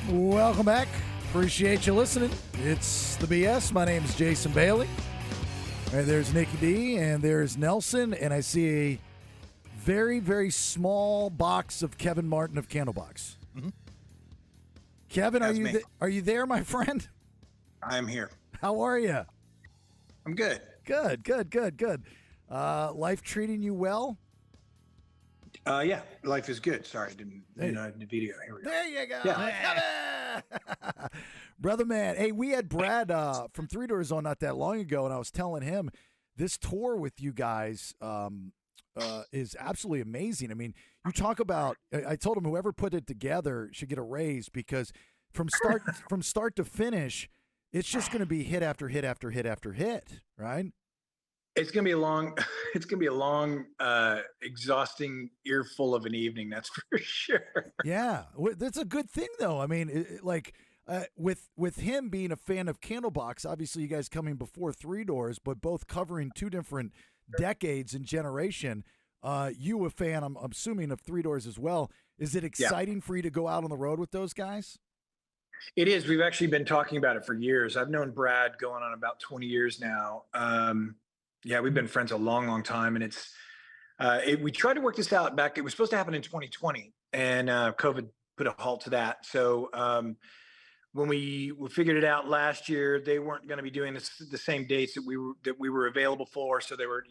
Welcome back. Appreciate you listening. It's the BS. My name is Jason Bailey. And there's Nikki D, and there's Nelson, and I see a very, very small box of Kevin Martin of Candlebox. Mm-hmm. Kevin, are you there, my friend? I'm here. How are you? I'm good. Good. Life treating you well? Yeah, life is good. Sorry, I didn't have the video. Here we go. There you go. Yeah. Brother man. Hey, we had Brad from Three Doors on not that long ago, and I was telling him this tour with you guys is absolutely amazing. I mean, you talk about, I told him whoever put it together should get a raise because from start to finish, it's just going to be hit after hit after hit after hit, right? It's gonna be a long, exhausting earful of an evening. That's for sure. Yeah, that's a good thing, though. I mean, with him being a fan of Candlebox, obviously you guys coming before Three Doors, but both covering two different decades and generation. You a fan, I'm assuming, of Three Doors as well. Is it exciting for you to go out on the road with those guys? It is. We've actually been talking about it for years. I've known Brad going on about 20 years now. Yeah, we've been friends a long, long time, and we tried to work this out back. It was supposed to happen in 2020, and COVID put a halt to that. So when we figured it out last year, they weren't going to be doing the same dates that we were available for. So they were,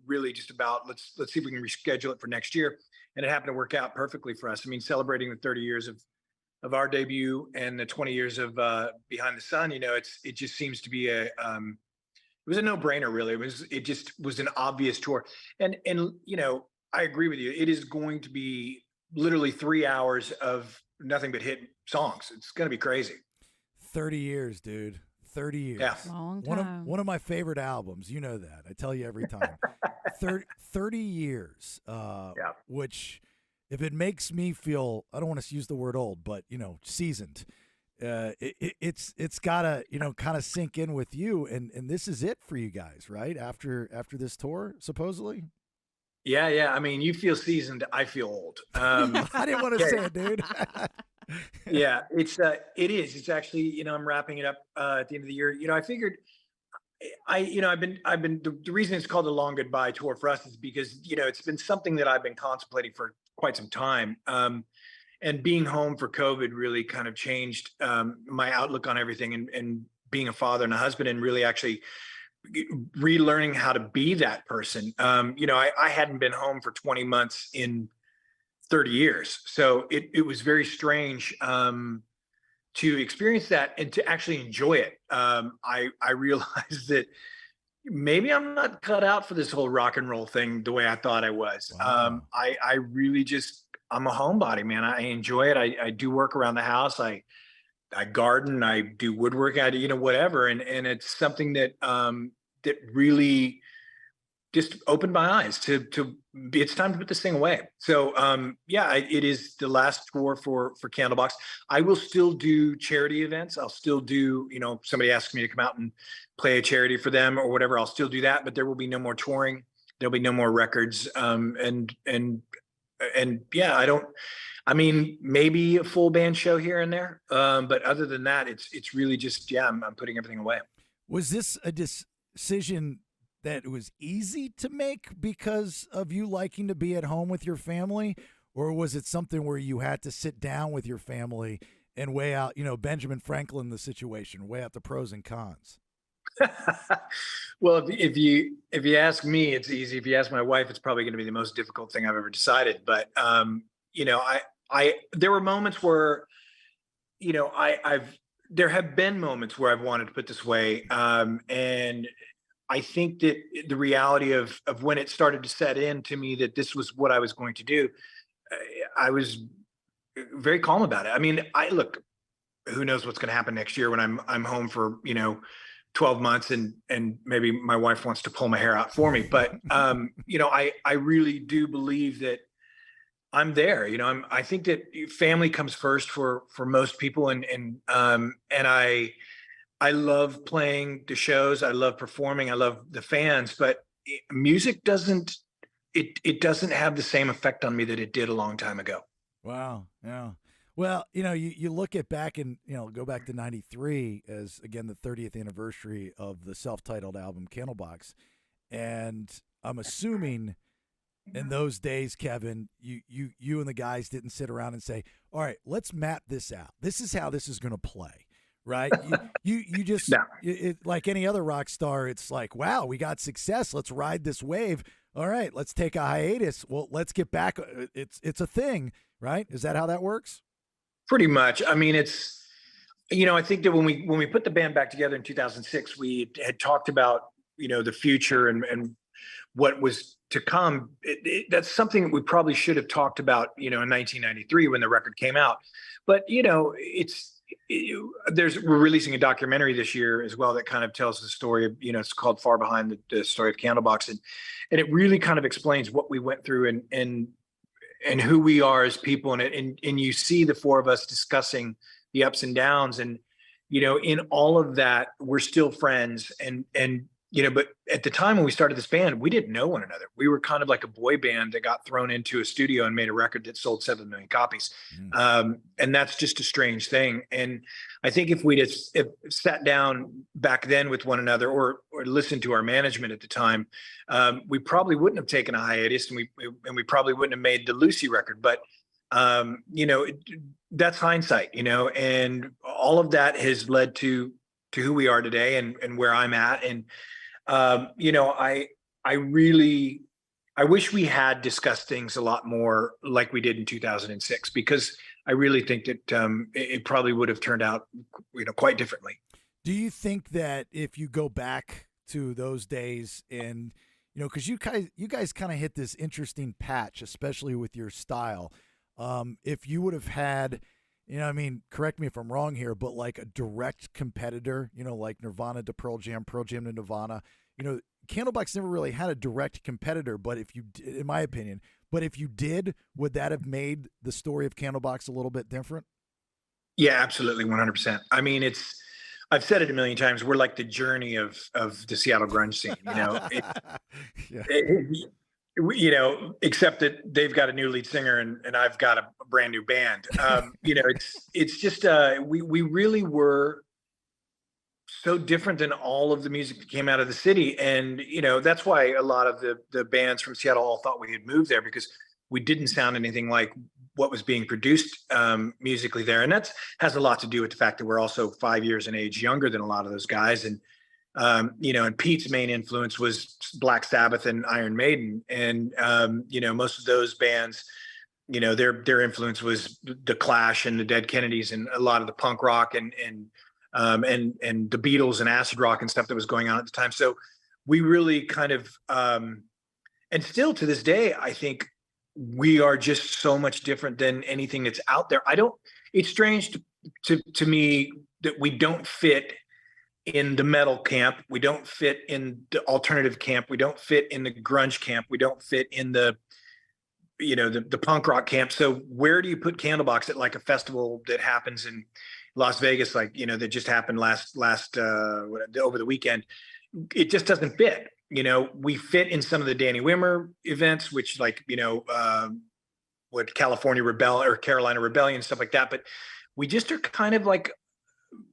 really just about let's see if we can reschedule it for next year, and it happened to work out perfectly for us. I mean, celebrating the 30 years of our debut and the 20 years of Behind the Sun, it just seems to be it was a no-brainer, really. It just was an obvious tour. And I agree with you. It is going to be literally 3 hours of nothing but hit songs. It's going to be crazy. 30 years, dude. 30 years. Yeah. Long time. One of my favorite albums. You know that. I tell you every time. 30 years, which if it makes me feel, I don't want to use the word old, but, seasoned. It's gotta kind of sink in with you, and this is it for you guys, right? After this tour, supposedly. Yeah. I mean, you feel seasoned. I feel old. I didn't want to say it, dude. Yeah, it is. It's actually, I'm wrapping it up at the end of the year. I figured, I've been the reason it's called the Long Goodbye Tour for us is because it's been something that I've been contemplating for quite some time. And being home for COVID really kind of changed my outlook on everything, and being a father and a husband, and really actually relearning how to be that person. I hadn't been home for 20 months in 30 years. So it was very strange to experience that and to actually enjoy it. I realized that maybe I'm not cut out for this whole rock and roll thing the way I thought I was. Wow. I really I'm a homebody, man. I enjoy it. I do work around the house. I garden. I do woodworking. I do, whatever. And it's something that that really just opened my eyes to it's time to put this thing away. So it is the last tour for Candlebox. I will still do charity events. I'll still do, somebody asks me to come out and play a charity for them or whatever. I'll still do that, but there will be no more touring. There'll be no more records. And yeah, maybe a full band show here and there. But other than that, it's really just, I'm putting everything away. Was this a decision that was easy to make because of you liking to be at home with your family? Or was it something where you had to sit down with your family and weigh out, Benjamin Franklin, the situation, weigh out the pros and cons? Well, if you ask me, it's easy. If you ask my wife, it's probably going to be the most difficult thing I've ever decided. But there were moments where, there have been moments where I've wanted to put this away, and I think that the reality of when it started to set in to me that this was what I was going to do, I was very calm about it. I mean, look, who knows what's going to happen next year when I'm home for 12 months and maybe my wife wants to pull my hair out for me. But, I really do believe that I'm there. I think that family comes first for most people. And I love playing the shows. I love performing. I love the fans, but music doesn't have the same effect on me that it did a long time ago. Wow. Yeah. Well, you look at back and, go back to 93 as, again, the 30th anniversary of the self-titled album Candlebox. And I'm assuming in those days, Kevin, you and the guys didn't sit around and say, all right, let's map this out. This is how this is going to play, right? You just, No. Like any other rock star, it's like, wow, we got success. Let's ride this wave. All right, let's take a hiatus. Well, let's get back. It's a thing, right? Is that how that works? Pretty much. I mean, it's, I think that when we put the band back together in 2006, we had talked about, the future and what was to come. That's something that we probably should have talked about, in 1993 when the record came out. But, we're releasing a documentary this year as well that kind of tells the story of, it's called Far Behind the Story of Candlebox. And it really kind of explains what we went through and who we are as people. And you see the four of us discussing the ups and downs, and, in all of that, we're still friends. But at the time when we started this band, we didn't know one another. We were kind of like a boy band that got thrown into a studio and made a record that sold 7 million copies. And that's just a strange thing. And I think if we'd have sat down back then with one another or listened to our management at the time, we probably wouldn't have taken a hiatus, and we probably wouldn't have made the Lucy record. But that's hindsight, and all of that has led to who we are today and where I'm at. And I wish we had discussed things a lot more like we did in 2006, because I really think that it probably would have turned out, quite differently. Do you think that if you go back to those days and, because you guys kind of hit this interesting patch, especially with your style, if you would have had, correct me if I'm wrong here, but like a direct competitor, like Nirvana to Pearl Jam to Nirvana, Candlebox never really had a direct competitor, but in my opinion, if you did, would that have made the story of Candlebox a little bit different? Yeah, absolutely. 100%. I mean, I've said it a million times. We're like the Journey of the Seattle grunge scene, except that they've got a new lead singer and I've got a brand new band. It's just, we really were so different than all of the music that came out of the city. And, that's why a lot of the bands from Seattle all thought we had moved there, because we didn't sound anything like what was being produced musically there. And that has a lot to do with the fact that we're also 5 years in age younger than a lot of those guys. And, and Pete's main influence was Black Sabbath and Iron Maiden. And, most of those bands, their influence was the Clash and the Dead Kennedys and a lot of the punk rock and the Beatles and acid rock and stuff that was going on at the time. So we really kind of, and still to this day, I think we are just so much different than anything that's out there. It's strange to me that we don't fit in the metal camp. We don't fit in the alternative camp. We don't fit in the grunge camp. We don't fit in the punk rock camp. So where do you put Candlebox at like a festival that happens in Las Vegas, like, that just happened last over the weekend? It just doesn't fit. We fit in some of the Danny Wimmer events, which like, what California Rebellion or Carolina Rebellion, stuff like that. But we just are kind of like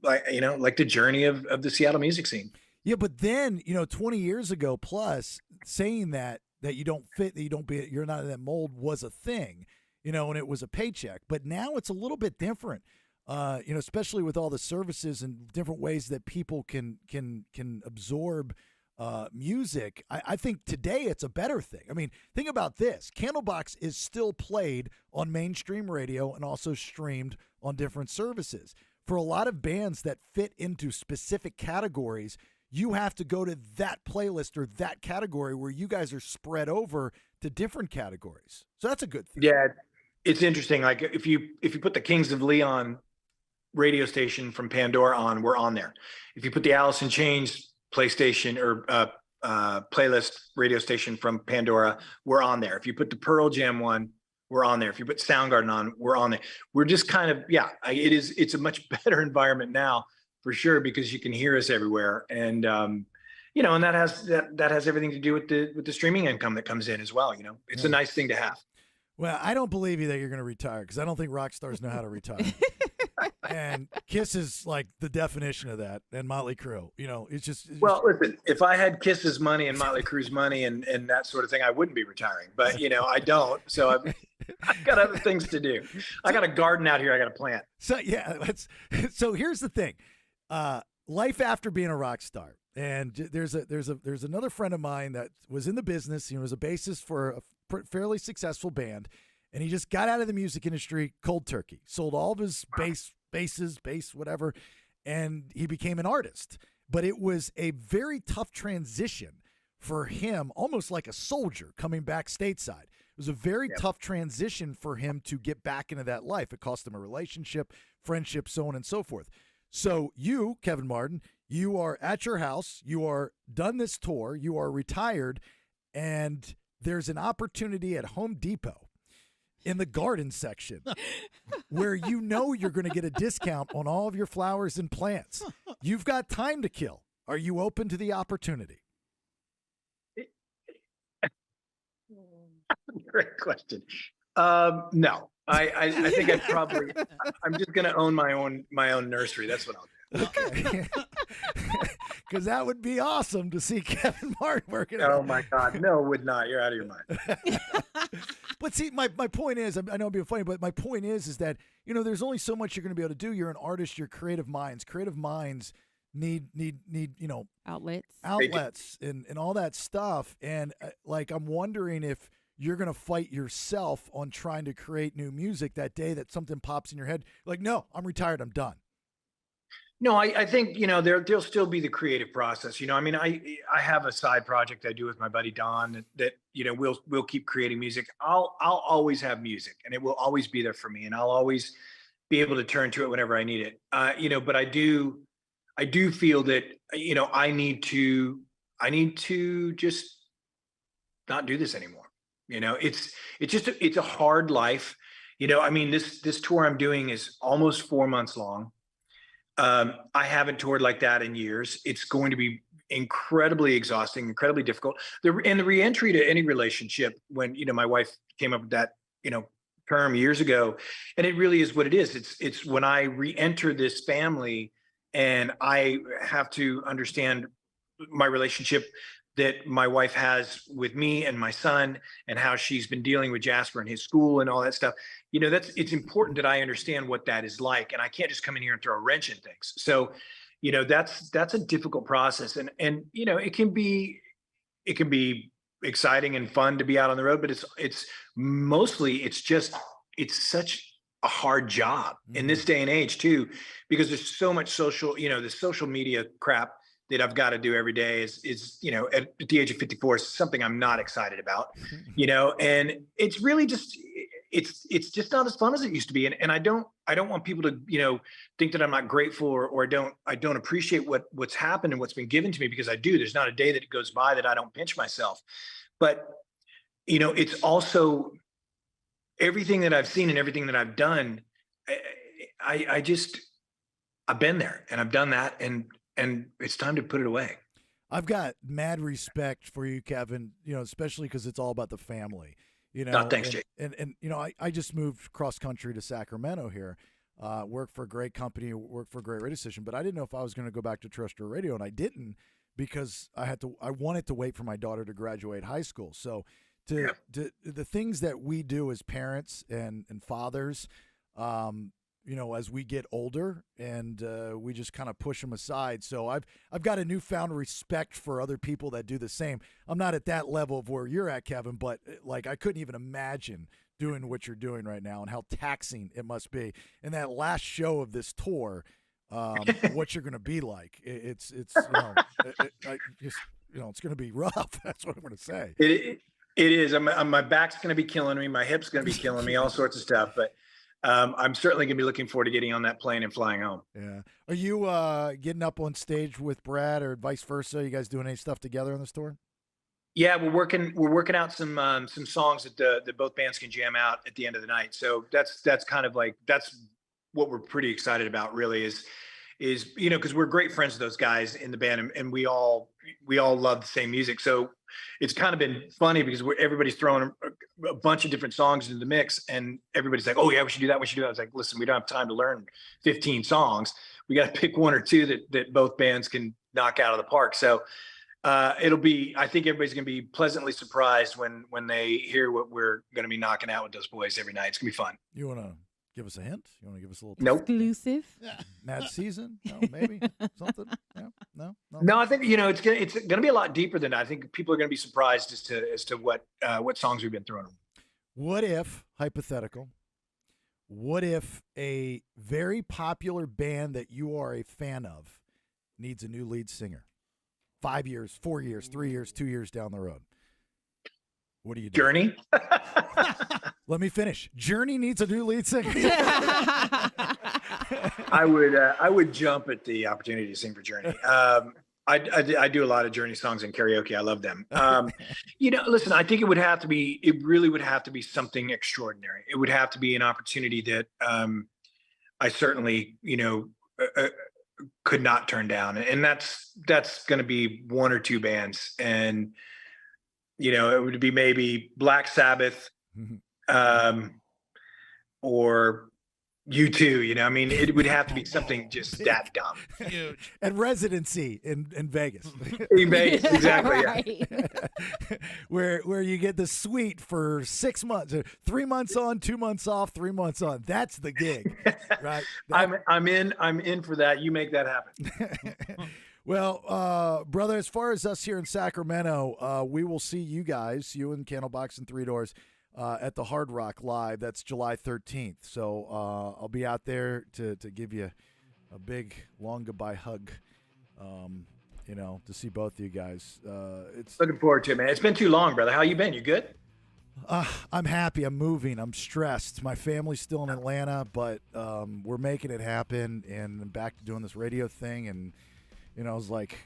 the Journey of the Seattle music scene. Yeah. But then, 20 years ago plus, saying that you don't fit, that you're not in that mold was a thing, and it was a paycheck. But now it's a little bit different. Especially with all the services and different ways that people can absorb music. I think today it's a better thing. I mean, think about this. Candlebox is still played on mainstream radio and also streamed on different services. For a lot of bands that fit into specific categories, you have to go to that playlist or that category, where you guys are spread over to different categories. So that's a good thing. Yeah, it's interesting. Like if you put the Kings of Leon radio station from Pandora on, we're on there. If you put the Alice in Chains PlayStation or playlist radio station from Pandora, we're on there. If you put the Pearl Jam one, we're on there. If you put Soundgarden on, we're on there. We're just kind of, it's a much better environment now for sure, because you can hear us everywhere. And, and that has everything to do with the streaming income that comes in as well. It's a nice thing to have. Well, I don't believe you that you're going to retire because I don't think rock stars know how to retire. And Kiss is like the definition of that, and Motley Crue. Well, listen, if I had Kiss's money and Motley Crue's money and that sort of thing, I wouldn't be retiring. But I don't. So I've got other things to do. I got a garden out here I got to plant. So yeah, so here's the thing. Life after being a rock star. And there's another friend of mine that was in the business. He was a bassist for a fairly successful band, and he just got out of the music industry cold turkey. Sold all of his bass, whatever, and he became an artist. But it was a very tough transition for him, almost like a soldier coming back stateside. It was a very tough transition for him to get back into that life. It cost him a relationship, friendship, so on and so forth. So you, Kevin Martin, you are at your house, you are done this tour, you are retired, and there's an opportunity at Home Depot in the garden section where you're going to get a discount on all of your flowers and plants. You've got time to kill. Are you open to the opportunity? Great question. No, I think I'm just going to own my own nursery. That's what I'll do. Okay. Because that would be awesome to see Kevin Martin working. Oh my God. No, it would not. You're out of your mind. But see, my point is, I know I'm being funny, but my point is that, there's only so much you're going to be able to do. You're an artist, you're creative minds. Creative minds need outlets and all that stuff. And I'm wondering if you're going to fight yourself on trying to create new music that day that something pops in your head. Like, no, I'm retired. I'm done. No, I think, there'll still be the creative process. I have a side project I do with my buddy Don that we'll keep creating music. I'll always have music, and it will always be there for me, and I'll always be able to turn to it whenever I need it. But I do feel that, I need to just not do this anymore. It's a hard life. This tour I'm doing is almost 4 months long. I haven't toured like that in years. It's going to be incredibly exhausting, incredibly difficult. The reentry to any relationship, when, my wife came up with that, term years ago, and it really is what it is. It's when I reenter this family and I have to understand my relationship that my wife has with me and my son, and how she's been dealing with Jasper and his school and all that stuff. It's important that I understand what that is like, and I can't just come in here and throw a wrench in things. So, that's a difficult process, and it can be exciting and fun to be out on the road, but it's mostly such a hard job in this day and age too, because there's so much the social media crap that I've got to do every day is at the age of 54 is something I'm not excited about, and it's really just, it's just not as fun as it used to be. And I don't want people to, think that I'm not grateful or I don't appreciate what's happened and what's been given to me, because I do. There's not a day that goes by that I don't pinch myself. But, it's also everything that I've seen and everything that I've done. I've been there and I've done that, and it's time to put it away. I've got mad respect for you, Kevin, especially because it's all about the family, Thanks, Jake. And I just moved cross country to Sacramento here, work for a great company, work for a great radio station, but I didn't know if I was going to go back to terrestrial radio, and I didn't, because I wanted to wait for my daughter to graduate high school. So to the things that we do as parents and fathers, as we get older, and we just kind of push them aside. So I've got a newfound respect for other people that do the same. I'm not at that level of where you're at, Kevin, but I couldn't even imagine doing what you're doing right now and how taxing it must be. And that last show of this tour, what you're going to be like. It's it's going to be rough. That's what I'm going to say. It is. My back's going to be killing me. My hip's going to be killing me. All sorts of stuff, but. I'm certainly going to be looking forward to getting on that plane and flying home. Yeah. Are you getting up on stage with Brad, or vice versa? You guys doing any stuff together on this tour? Yeah, we're working out some songs that both bands can jam out at the end of the night. So that's kind of that's what we're pretty excited about, really, is because we're great friends with those guys in the band, and we all we all love the same music. So it's kind of been funny because everybody's throwing a bunch of different songs into the mix, and everybody's like, "Oh yeah, we should do that. We should do that." I was like, "Listen, we don't have time to learn 15 songs. We got to pick one or two that both bands can knock out of the park." So I think everybody's going to be pleasantly surprised when they hear what we're going to be knocking out with those boys every night. It's going to be fun. You want to give us a hint? You want to give us a little Nope. Exclusive? Mad Season? No, maybe something. No, I think it's gonna be a lot deeper than that. I think people are gonna be surprised as to what songs we've been throwing. What if, hypothetical, what if a very popular band that you are a fan of needs a new lead singer? 5 years, 4 years, 3 years, 2 years down the road. What do you do? Journey. Let me finish. Journey needs a new lead singer. I would jump at the opportunity to sing for Journey. I do a lot of Journey songs in karaoke. I love them. Listen, I think it really would have to be something extraordinary. It would have to be an opportunity that I certainly, could not turn down. And that's going to be one or two bands. And, it would be maybe Black Sabbath, or U2, it would have to be something just that dumb. Huge. And residency in Vegas. In Vegas, exactly. Right. where you get the suite for 6 months, 3 months on, 2 months off, 3 months on. That's the gig, right? I'm in for that. You make that happen. Well, brother, as far as us here in Sacramento, we will see you guys, you and Candlebox and Three Doors, at the Hard Rock Live. That's July 13th. So I'll be out there to give you a big, long goodbye hug, to see both of you guys. It's looking forward to it, man. It's been too long, brother. How you been? You good? I'm happy. I'm moving. I'm stressed. My family's still in Atlanta, but we're making it happen, and I'm back to doing this radio thing. And, I was like,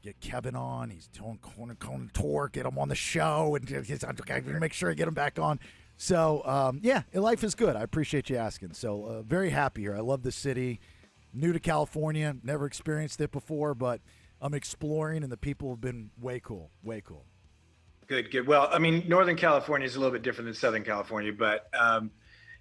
get Kevin on. He's doing Conan tour. Get him on the show, and make sure I get him back on. So, life is good. I appreciate you asking. So, very happy here. I love the city. New to California. Never experienced it before, but I'm exploring, and the people have been way cool. Way cool. Good. Well, Northern California is a little bit different than Southern California, but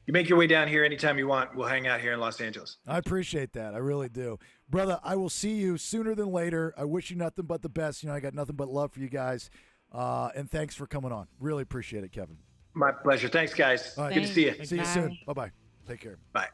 you make your way down here anytime you want. We'll hang out here in Los Angeles. I appreciate that. I really do. Brother, I will see you sooner than later. I wish you nothing but the best. I got nothing but love for you guys. And thanks for coming on. Really appreciate it, Kevin. My pleasure. Thanks, guys. All right. Good to see you. See you soon. Bye-bye. Take care. Bye.